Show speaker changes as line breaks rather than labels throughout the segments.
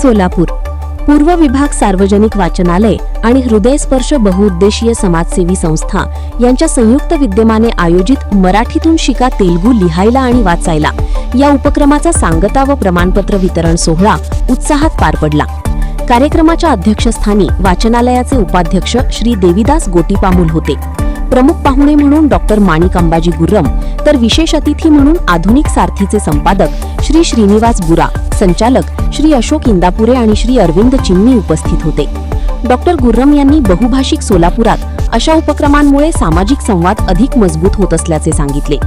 सोलापूर पूर्व विभाग सार्वजनिक वाचनालय आणि हृदयस्पर्श बहुउद्देशीय समाजसेवी संस्था यांच्या संयुक्त विद्यमाने आयोजित मराठीतून शिका तेलुगू लिहायला आणि वाचायला या उपक्रमाचा सांगता व प्रमाणपत्र वितरण सोहळा उत्साहात पार पडला। कार्यक्रमाच्या अध्यक्षस्थानी वाचनालयाचे उपाध्यक्ष श्री देविदास गोटीपामुल होते। प्रमुख पाहुणे म्हणून डॉक्टर माणिक अंबाजी गुर्रम तर विशेष अतिथी म्हणून आधुनिक सारथीचे संपादक श्री श्रीनिवास बुरा, संचालक श्री अशोक इंदापुरे आणि श्री अरविंद चिमणी उपस्थित होते। डॉक्टर गुर्रम यांनी बहुभाषिक सोलापुरात अशा उपक्रमांमुळे सामाजिक संवाद अधिक मजबूत होत असल्याचे सांगितले,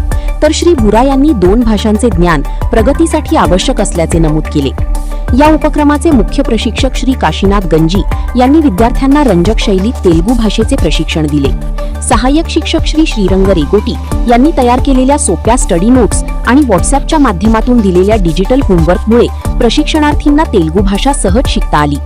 तर श्री बुरा यांनी 2 भाषांचे ज्ञान प्रगतीसाठी आवश्यक असल्याचे नमूद केले। या उपक्रमाचे मुख्य प्रशिक्षक श्री काशीनाथ गंजी यांनी विद्यार्थ्यांना रंजक शैलीत तेलुगू भाषेचे प्रशिक्षण दिले। सहाय्यक शिक्षक श्री श्रीरंग रेगोटी यांनी तयार केलेल्या सोप्या स्टडी नोट्स आणि व्हॉट्सअपच्या माध्यमातून दिलेल्या डिजिटल होमवर्कमुळे प्रशिक्षणार्थींना तेलुगू भाषा सहज शिकता आली।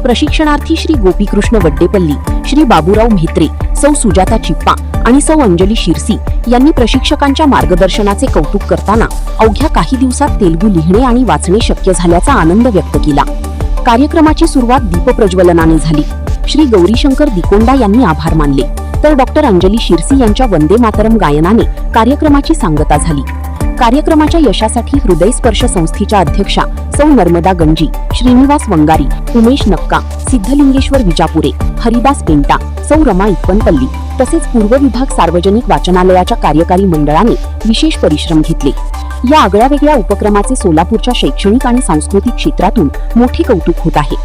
प्रशिक्षणार्थी श्री गोपीकृष्ण वड्डेपल्ली, श्री बाबूराव म्हेत्रे, सौ सुजाता चिप्पा आणि सौ अंजली शिरसी यांनी प्रशिक्षकांच्या मार्गदर्शनाचे कौतुक करताना अवघ्या काही दिवसात तेलुगू लिहिणे आणि वाचणे शक्य झाल्याचा आनंद व्यक्त केला। कार्यक्रमाची सुरुवात दीपप्रज्वलनाने झाली। श्री गौरीशंकर दिकोंडा यांनी आभार मानले, तर डॉक्टर अंजली शिरसी यांच्या वंदे मातरम गायनाने कार्यक्रमाची सांगता झाली। कार्यक्रमाच्या यशासाठी हृदयस्पर्श संस्थेच्या अध्यक्षा सौ नर्मदा गंजी, श्रीनिवास वंगारी, उमेश नक्का, सिद्धलिंगेश्वर विजापुरे, हरिदास पेंटा, सौ रमा इप्पनपल्ली तसेच पूर्व विभाग सार्वजनिक वाचनालयाच्या कार्यकारी मंडळाने विशेष परिश्रम घेतले। या आगळ्यावेगळ्या उपक्रमाचे सोलापूरच्या शैक्षणिक आणि सांस्कृतिक क्षेत्रातून मोठे कौतुक होत आहे।